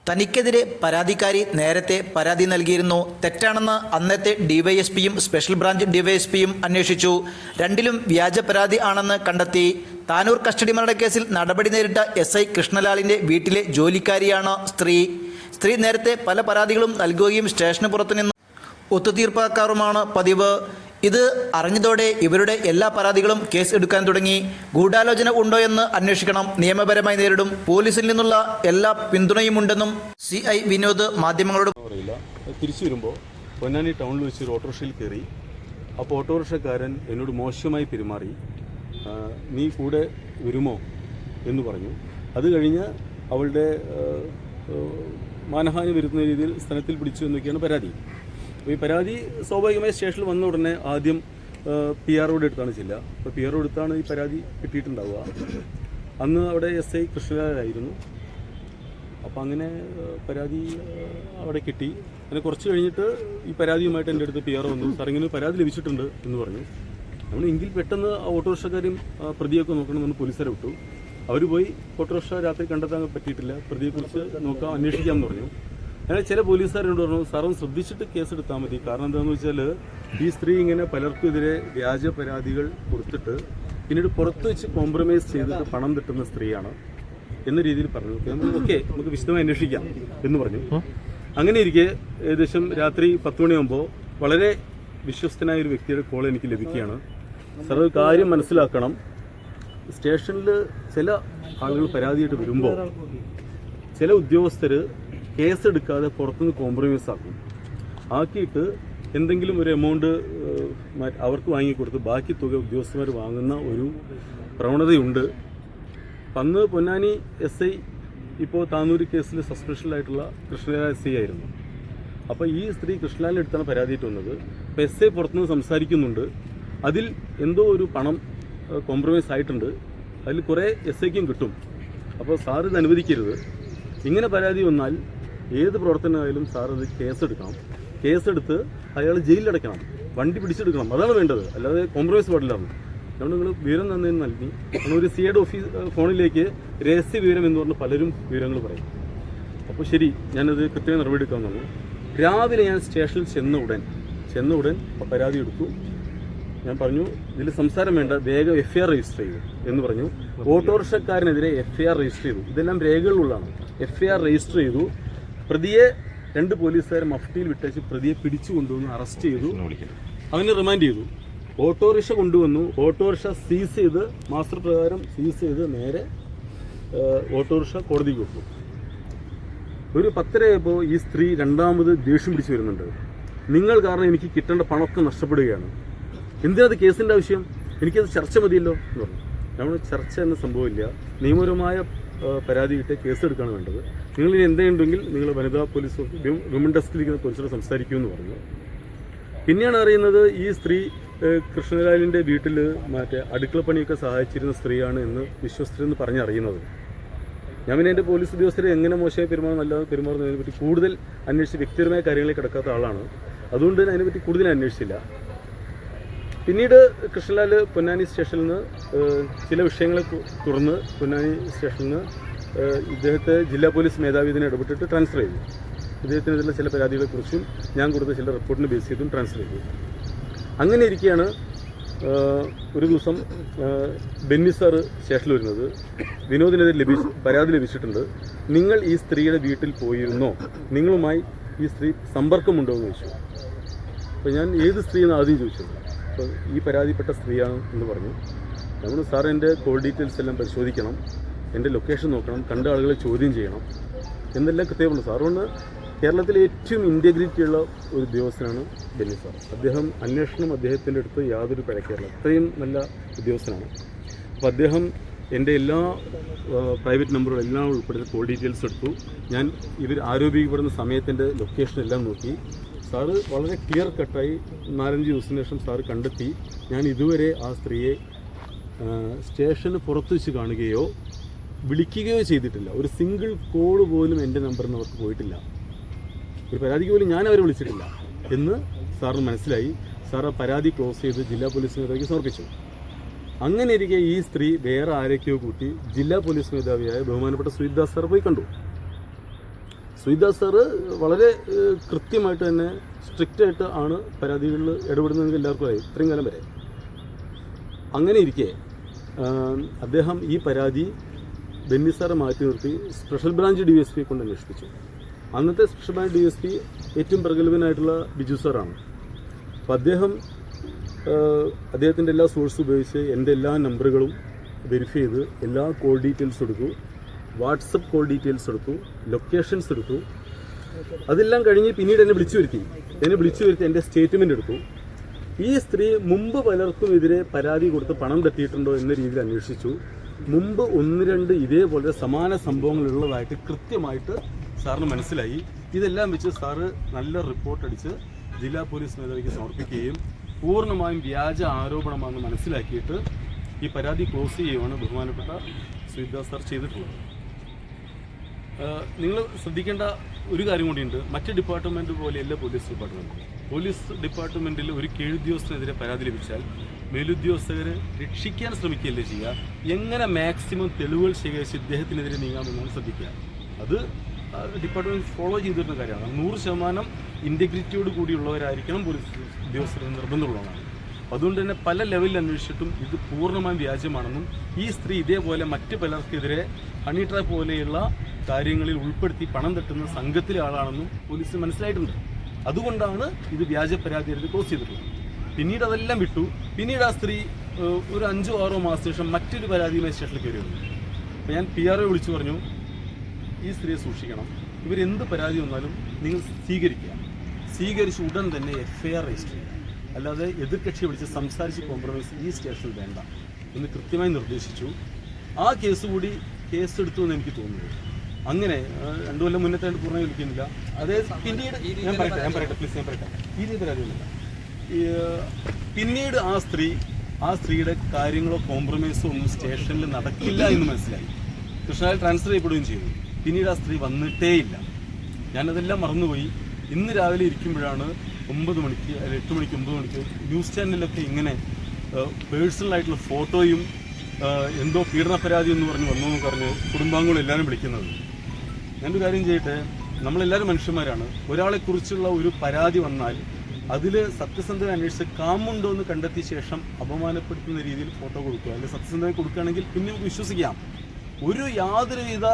തനിക്കെതിരെ പരാതിക്കാരി നേരത്തെ പരാതി നൽകിയിരുന്നു. തെറ്റാണെന്ന് അന്നത്തെ ഡിവൈഎസ്പിയും സ്പെഷ്യൽ ബ്രാഞ്ച് ഡിവൈഎസ്പിയും അന്വേഷിച്ചു. രണ്ടിലും വ്യാജ പരാതി ആണെന്ന് കണ്ടെത്തി. താനൂർ കസ്റ്റഡി മരണക്കേസിൽ നടപടി നേരിട്ട SI കൃഷ്ണലാലിൻ്റെ വീട്ടിലെ ജോലിക്കാരിയാണ് സ്ത്രീ. നേരത്തെ പല പരാതികളും നൽകുകയും സ്റ്റേഷന് പുറത്തുനിന്ന് ഒത്തുതീർപ്പാക്കാറുമാണ് പതിവ്. ഇത് അറിഞ്ഞതോടെ ഇവരുടെ എല്ലാ പരാതികളും കേസ് എടുക്കാൻ തുടങ്ങി. ഗൂഢാലോചന ഉണ്ടോ എന്ന് അന്വേഷിക്കണം, നിയമപരമായി നേരിടും, പോലീസിൽ നിന്നുള്ള എല്ലാ പിന്തുണയുമുണ്ടെന്നും CI വിനോദ് മാധ്യമങ്ങളോട് പറയില്ല. തിരിച്ചു വരുമ്പോൾ പൊന്നാനി ടൗണിൽ വെച്ച് ഒരു ഓട്ടോറിക്ഷയിൽ കയറി. അപ്പോൾ ഓട്ടോറിക്ഷക്കാരൻ എന്നോട് മോശമായി പെരുമാറി. നീ കൂടെ വരുമോ എന്ന് പറഞ്ഞു. അത് കഴിഞ്ഞ് അവളുടെ മാനഹാനി വരുത്തുന്ന രീതിയിൽ സ്ഥലത്തിൽ പിടിച്ചു എന്നൊക്കെയാണ് പരാതി. അപ്പോൾ ഈ പരാതി സ്വാഭാവികമായി സ്റ്റേഷനിൽ വന്ന ഉടനെ ആദ്യം PROയുടെ അടുത്താണ് ചെല്ലുക. അപ്പോൾ PRO അടുത്താണ് ഈ പരാതി കിട്ടിയിട്ടുണ്ടാവുക. അന്ന് അവിടെ SI കൃഷ്ണലാലായിരുന്നു. അപ്പോൾ അങ്ങനെ പരാതി അവിടെ കിട്ടി. അങ്ങനെ കുറച്ച് കഴിഞ്ഞിട്ട് ഈ പരാതിയുമായിട്ട് എൻ്റെ അടുത്ത് PRO വന്നു. സാർ ഇങ്ങനെ പരാതി ലഭിച്ചിട്ടുണ്ട് എന്ന് പറഞ്ഞു. നമ്മൾ എങ്കിൽ പെട്ടെന്ന് ആ ഓട്ടോറിക്ഷക്കാരും പ്രതിയൊക്കെ നോക്കണമെന്ന് പോലീസുകാരെ വിട്ടു. അവർ പോയി ഓട്ടോറിക്ഷ രാത്രി കണ്ടെത്താൻ പറ്റിയിട്ടില്ല, പ്രതിയെക്കുറിച്ച് നോക്കാം, അന്വേഷിക്കാമെന്ന് പറഞ്ഞു. അങ്ങനെ ചില പോലീസുകാരോട് പറഞ്ഞു, സാറും ശ്രദ്ധിച്ചിട്ട് കേസെടുത്താൽ മതി. കാരണം എന്താണെന്ന് വെച്ചാൽ ഈ സ്ത്രീ ഇങ്ങനെ പലർക്കുമെതിരെ വ്യാജ പരാതികൾ കൊടുത്തിട്ട് പിന്നീട് പുറത്ത് വെച്ച് കോംപ്രമൈസ് ചെയ്തിട്ട് പണം തട്ടുന്ന സ്ത്രീയാണ് എന്ന രീതിയിൽ പറഞ്ഞു. ഓക്കെ, നമുക്ക് വിശദമായി അന്വേഷിക്കാം എന്ന് പറഞ്ഞു. അങ്ങനെ ഇരിക്കെ ഏകദേശം രാത്രി 10 മണിയാകുമ്പോൾ വളരെ വിശ്വസ്തനായ ഒരു വ്യക്തിയുടെ കോൾ എനിക്ക് ലഭിക്കുകയാണ്. സാർ ഒരു കാര്യം മനസ്സിലാക്കണം, സ്റ്റേഷനിൽ ചില ആളുകൾ പരാതിയായിട്ട് വരുമ്പോൾ ചില ഉദ്യോഗസ്ഥർ കേസെടുക്കാതെ പുറത്തുനിന്ന് കോംപ്രമൈസ് ആക്കിയിട്ട് എന്തെങ്കിലും ഒരു എമൗണ്ട് അവർക്ക് വാങ്ങിക്കൊടുത്ത് ബാക്കി തുക ഉദ്യോഗസ്ഥന്മാർ വാങ്ങുന്ന ഒരു പ്രവണതയുണ്ട്. അന്ന് പൊന്നാനി SI ഇപ്പോൾ താനൂർ കേസിൽ സസ്പെൻഷനിലായിട്ടുള്ള കൃഷ്ണലാൽ SI ആയിരുന്നു. അപ്പോൾ ഈ സ്ത്രീ കൃഷ്ണലാലിൻ്റെ അടുത്താണ് പരാതിയിട്ട് വന്നത്. അപ്പോൾ SI പുറത്തുനിന്ന് സംസാരിക്കുന്നുണ്ട്, അതിൽ എന്തോ ഒരു പണം കോംപ്രമൈസ് ആയിട്ടുണ്ട്, അതിൽ കുറേ SIക്കും കിട്ടും. അപ്പോൾ സാർ ഇത് അനുവദിക്കരുത്. ഇങ്ങനെ പരാതി വന്നാൽ ഏത് പ്രവർത്തനമായാലും സാർ അത് കേസെടുക്കണം. കേസെടുത്ത് അയാൾ ജയിലിലടയ്ക്കണം, വണ്ടി പിടിച്ചെടുക്കണം, അതാണ് വേണ്ടത്. അല്ലാതെ കോംപ്രമൈസ് പാടില്ലായിരുന്നു. അതുകൊണ്ട് നിങ്ങൾ വിവരം തന്നതിന് നൽകി. ഒരു CID ഫോണിലേക്ക് രഹസ്യ വിവരം എന്ന് പറഞ്ഞ് പലരും വിവരങ്ങൾ പറയും. അപ്പോൾ ശരി, ഞാനത് കൃത്യമായി നടപടി എടുക്കാൻ തന്നു. രാവിലെ ഞാൻ സ്റ്റേഷനിൽ ചെന്ന ഉടൻ പരാതി എടുത്തു. ഞാൻ പറഞ്ഞു, ഇതിൽ സംസാരം വേണ്ട, വേഗം FIR രജിസ്റ്റർ ചെയ്തു എന്ന് പറഞ്ഞു. ഓട്ടോറിക്ഷക്കാരനെതിരെ FIR രജിസ്റ്റർ ചെയ്തു. ഇതെല്ലാം രേഖകളുള്ളതാണ്. FIR രജിസ്റ്റർ ചെയ്തു. പ്രതിയെ 2 പോലീസുകാരെ മഫ്റ്റിയിൽ വിട്ടേച്ച് പ്രതിയെ പിടിച്ചു കൊണ്ടുവന്ന് അറസ്റ്റ് ചെയ്തു. അവനെ റിമാൻഡ് ചെയ്തു. ഓട്ടോറിക്ഷ കൊണ്ടുവന്നു. ഓട്ടോറിക്ഷ സീസ് ചെയ്ത്, മാസ്റ്റർ പ്രകാരം സീസ് ചെയ്ത് നേരെ ഓട്ടോറിക്ഷ കോടതിക്ക് കൊടുത്തു. ഒരു 10:30 ഈ സ്ത്രീ രണ്ടാമത് ദേഷ്യം പിടിച്ചു വരുന്നുണ്ട്. നിങ്ങൾ കാരണം എനിക്ക് കിട്ടേണ്ട പണമൊക്കെ നഷ്ടപ്പെടുകയാണ്, എന്തിനത് കേസിൻ്റെ ആവശ്യം, എനിക്കത് ചർച്ച മതിയല്ലോ എന്ന് പറഞ്ഞു. നമ്മൾ ചർച്ച എന്ന സംഭവമില്ല, നിയമപരമായ പരാതി കിട്ടിയ കേസെടുക്കുകയാണ് വേണ്ടത്. നിങ്ങളിനി എന്തെങ്കിലും നിങ്ങൾ വനിതാ പോലീസ് വിമൻ ഡെസ്കിലിരിക്കുന്ന പോലീസോട് സംസാരിക്കുമെന്ന് പറഞ്ഞു. പിന്നെയാണ് അറിയുന്നത് ഈ സ്ത്രീ കൃഷ്ണലാലിൻ്റെ വീട്ടിൽ മറ്റേ അടുക്കളപ്പണിയൊക്കെ സഹായിച്ചിരുന്ന സ്ത്രീയാണ് എന്ന് വിശ്വസ്തരെന്ന് പറഞ്ഞറിയുന്നത്. ഞാൻ പിന്നെ എൻ്റെ പോലീസ് ഉദ്യോഗസ്ഥരെ എങ്ങനെ മോശമായി പെരുമാറുന്നല്ലാതെ പെരുമാറുന്നതിനെ പറ്റി കൂടുതൽ അന്വേഷിച്ച് വ്യക്തിപരമായ കാര്യങ്ങളിൽ കിടക്കാത്ത ആളാണ്. അതുകൊണ്ട് തന്നെ അതിനെപ്പറ്റി കൂടുതൽ അന്വേഷിച്ചില്ല. പിന്നീട് കൃഷ്ണലാൽ പൊന്നാനി സ്റ്റേഷനിൽ നിന്ന് ചില വിഷയങ്ങളെ തുടർന്ന് പൊന്നാനി സ്റ്റേഷനിൽ നിന്ന് ഇദ്ദേഹത്തെ ജില്ലാ പോലീസ് മേധാവി ഇതിനെ ഇടപെട്ടിട്ട് ട്രാൻസ്ഫർ ചെയ്തു. ഇദ്ദേഹത്തിനെതിരെ ചില പരാതികളെക്കുറിച്ചും ഞാൻ കൊടുത്ത ചില റിപ്പോർട്ടിനെ ബേസ് ചെയ്തും ട്രാൻസ്ഫർ ചെയ്തു. അങ്ങനെ ഇരിക്കുകയാണ് ഒരു ദിവസം ബെന്നി സാറ് സ്റ്റേഷനിൽ വരുന്നത്. വിനോദിനെതിരെ പരാതി ലഭിച്ചിട്ടുണ്ട്, നിങ്ങൾ ഈ സ്ത്രീയുടെ വീട്ടിൽ പോയിരുന്നോ, നിങ്ങളുമായി ഈ സ്ത്രീ സമ്പർക്കമുണ്ടോ എന്ന് ചോദിച്ചു. അപ്പോൾ ഞാൻ ഏത് സ്ത്രീ എന്ന് ആദ്യം ചോദിച്ചത്. അപ്പോൾ ഈ പരാതിപ്പെട്ട സ്ത്രീയാണ് എന്ന് പറഞ്ഞു. നമ്മൾ സാർ എൻ്റെ കോൾ ഡീറ്റെയിൽസ് എല്ലാം പരിശോധിക്കണം, എൻ്റെ ലൊക്കേഷൻ നോക്കണം, കണ്ട ആളുകളെ ചോദ്യം ചെയ്യണം എന്നെല്ലാം കൃത്യമുള്ളൂ. സാറുകൊണ്ട് കേരളത്തിലെ ഏറ്റവും ഇൻറ്റഗ്രിറ്റിയുള്ള ഒരു ഉദ്യോഗസ്ഥനാണ് ബെന്നി സാർ. അദ്ദേഹം അന്വേഷണം അദ്ദേഹത്തിൻ്റെ അടുത്ത് യാതൊരു പിഴയ്ക്കാറില്ല, അത്രയും നല്ല ഉദ്യോഗസ്ഥനാണ്. അപ്പോൾ അദ്ദേഹം എൻ്റെ എല്ലാ പ്രൈവറ്റ് നമ്പറുകളും എല്ലാം ഉൾപ്പെടുത്തി കോൾ ഡീറ്റെയിൽസ് എടുത്തു. ഞാൻ ഇവർ ആരോപിക്കപ്പെടുന്ന സമയത്തിൻ്റെ ലൊക്കേഷൻ എല്ലാം നോക്കി. സാറ് വളരെ ക്ലിയർ കട്ടായി 4-5 ദിവസത്തിന് ശേഷം സാറ് കണ്ടെത്തി ഞാൻ ഇതുവരെ ആ സ്ത്രീയെ സ്റ്റേഷന് പുറത്ത് വെച്ച് കാണുകയോ വിളിക്കുകയോ ചെയ്തിട്ടില്ല. ഒരു സിംഗിൾ കോൾ പോലും എൻ്റെ നമ്പറിൽ നിന്ന് അവർക്ക് പോയിട്ടില്ല. ഒരു പരാതിക്ക് പോലും ഞാൻ അവരെ വിളിച്ചിട്ടില്ല എന്ന് സാറിന് മനസ്സിലായി. സാർ ആ പരാതി ക്ലോസ് ചെയ്ത് ജില്ലാ പോലീസ് മേധാവിക്ക് സമർപ്പിച്ചു. അങ്ങനെ ഇരിക്കെ ഈ സ്ത്രീ വേറെ ആരൊക്കെയോ കൂട്ടി ജില്ലാ പോലീസ് മേധാവിയായ ബഹുമാനപ്പെട്ട സുജിത് ദാസ് സാർ പോയി കണ്ടു. സുജിദാസ് സാറ് വളരെ കൃത്യമായിട്ട് തന്നെ സ്ട്രിക്റ്റായിട്ട് ആണ് പരാതികളിൽ ഇടപെടുന്നതെങ്കിൽ എല്ലാവർക്കും അറിയാം ഇത്രയും കാലം വരെ. അങ്ങനെ ഇരിക്കെ അദ്ദേഹം ഈ പരാതി ബെന്നി സാറെ മാറ്റി നിർത്തി സ്പെഷ്യൽ ബ്രാഞ്ച് DSP കൊണ്ട് അന്വേഷിപ്പിച്ചു. അന്നത്തെ സ്പെഷ്യൽ ബ്രാഞ്ച് DSP ഏറ്റവും പ്രഗത്ഭനായിട്ടുള്ള ബിജു സാറാണ്. അപ്പോൾ അദ്ദേഹത്തിൻ്റെ എല്ലാ സോഴ്സ് ഉപയോഗിച്ച് എൻ്റെ എല്ലാ നമ്പറുകളും വെരിഫൈ ചെയ്ത് എല്ലാ കോൾ ഡീറ്റെയിൽസ് എടുത്തു, വാട്സപ്പ് കോൾ ഡീറ്റെയിൽസ് എടുത്തു, ലൊക്കേഷൻസ് എടുത്തു. അതെല്ലാം കഴിഞ്ഞ് പിന്നീട് എന്നെ വിളിച്ചു വരുത്തി എൻ്റെ സ്റ്റേറ്റ്മെൻ്റ് എടുത്തു. ഈ സ്ത്രീ മുമ്പ് പലർക്കും എതിരെ പരാതി കൊടുത്ത് പണം തട്ടിയിട്ടുണ്ടോ എന്ന രീതിയിൽ അന്വേഷിച്ചു. മുമ്പ് 1-2 ഇതേപോലെ സമാന സംഭവങ്ങളുള്ളതായിട്ട് കൃത്യമായിട്ട് സാറിന് മനസ്സിലായി. ഇതെല്ലാം വെച്ച് സാറ് നല്ല റിപ്പോർട്ട് അടിച്ച് ജില്ലാ പോലീസ് മേധാവിക്ക് സമർപ്പിക്കുകയും പൂർണ്ണമായും വ്യാജ ആരോപണമാണെന്ന് മനസ്സിലാക്കിയിട്ട് ഈ പരാതി ക്ലോസ് ചെയ്യുകയാണ് ബഹുമാനപ്പെട്ട സുജിദാസ് സാർ ചെയ്തിട്ടുള്ളത്. നിങ്ങൾ ശ്രദ്ധിക്കേണ്ട ഒരു കാര്യം കൂടിയുണ്ട്. മറ്റ് ഡിപ്പാർട്ട്മെൻറ്റ് പോലെയല്ല പോലീസ് ഡിപ്പാർട്ട്മെൻറ്റിൽ ഒരു കീഴുദ്യോഗസ്ഥനെതിരെ പരാതി ലഭിച്ചാൽ മേലുദ്യോഗസ്ഥരെ രക്ഷിക്കാൻ ശ്രമിക്കുകയല്ലേ ചെയ്യുക, എങ്ങനെ മാക്സിമം തെളിവുകൾ ശേഖരിച്ച് ഇദ്ദേഹത്തിനെതിരെ നീങ്ങാമെന്നാണ് ശ്രദ്ധിക്കുക. അത് ഡിപ്പാർട്ട്മെൻറ്റ് ഫോളോ ചെയ്തിരുന്ന കാര്യമാണ്. 100% ഇൻറ്റഗ്രിറ്റിയോട് കൂടിയുള്ളവരായിരിക്കണം പോലീസ് ഉദ്യോഗസ്ഥർ നിർബന്ധമുള്ളതാണ്. അതുകൊണ്ട് തന്നെ പല ലെവലിൽ അന്വേഷിച്ചിട്ടും ഇത് പൂർണ്ണമായും വ്യാജമാണെന്നും ഈ സ്ത്രീ ഇതേപോലെ മറ്റ് പലർക്കെതിരെ ഹണി ട്രാപ്പ് പോലെയുള്ള കാര്യങ്ങളിൽ ഉൾപ്പെടുത്തി പണം തട്ടുന്ന സംഘത്തിലെ ആളാണെന്നും പോലീസിന് മനസ്സിലായിട്ടുണ്ട്. അതുകൊണ്ടാണ് ഇത് വ്യാജ പരാതി എടുത്ത് ക്ലോസ് ചെയ്തിട്ടുള്ളത്. പിന്നീട് അതെല്ലാം വിട്ടു. പിന്നീട് ആ സ്ത്രീ ഒരു 5-6 മാസത്തിന് ശേഷം മറ്റൊരു പരാതിയുമായി സ്റ്റേഷനിൽ കയറി വന്നു. അപ്പോൾ ഞാൻ PRO വിളിച്ചു പറഞ്ഞു, ഈ സ്ത്രീയെ സൂക്ഷിക്കണം, ഇവരെന്ത് പരാതി വന്നാലും നിങ്ങൾ സ്വീകരിച്ച് ഉടൻ തന്നെ FIR രജിസ്റ്റർ ചെയ്യുക, അല്ലാതെ എതിർകക്ഷി വിളിച്ച് സംസാരിച്ച് കോംപ്രമൈസ് ഈ സ്റ്റേഷനിൽ വേണ്ട എന്ന് കൃത്യമായി നിർദ്ദേശിച്ചു. ആ കേസ് എടുത്തു എന്ന് എനിക്ക് തോന്നുന്നു. അങ്ങനെ 2 കൊല്ലം മുന്നത്തെ പൂർണ്ണ വിളിക്കുന്നില്ല. അതായത് പിന്നീട് ഞാൻ പറയട്ടെ പ്ലീസ്, ഞാൻ പറയട്ടെ, ഈ പരാതിയൊന്നുമില്ല. പിന്നീട് ആ സ്ത്രീയുടെ കാര്യങ്ങളോ കോംപ്രമൈസോ ഒന്നും സ്റ്റേഷനിൽ നടക്കില്ല എന്ന് മനസ്സിലായി. കൃഷ്ണയിൽ ട്രാൻസ്ഫർ ചെയ്യപ്പെടുകയും ചെയ്തു. പിന്നീട് ആ സ്ത്രീ വന്നിട്ടേയില്ല. ഞാനതെല്ലാം മറന്നുപോയി. ഇന്ന് രാവിലെ ഇരിക്കുമ്പോഴാണ് 9 മണിക്ക് അല്ലെങ്കിൽ 8 മണിക്ക് 9 മണിക്ക് ന്യൂസ് ചാനലിലൊക്കെ ഇങ്ങനെ പേഴ്സണലായിട്ടുള്ള ഫോട്ടോയും എന്തോ പീഡന പരാതി എന്ന് പറഞ്ഞ് കുടുംബാംഗങ്ങളും എല്ലാവരും വിളിക്കുന്നത്. ഞാനൊരു കാര്യം ചെയ്യട്ടെ, നമ്മളെല്ലാവരും മനുഷ്യന്മാരാണ്. ഒരാളെക്കുറിച്ചുള്ള ഒരു പരാതി വന്നാൽ അതിൽ സത്യസന്ധത അന്വേഷിച്ച് കാമുണ്ടോ എന്ന് കണ്ടെത്തിയ ശേഷം അപമാനപ്പെടുത്തുന്ന രീതിയിൽ ഫോട്ടോ കൊടുക്കുക, അല്ലെങ്കിൽ സത്യസന്ധത കൊടുക്കുകയാണെങ്കിൽ പിന്നെ വിശ്വസിക്കാം. യാതൊരുവിധ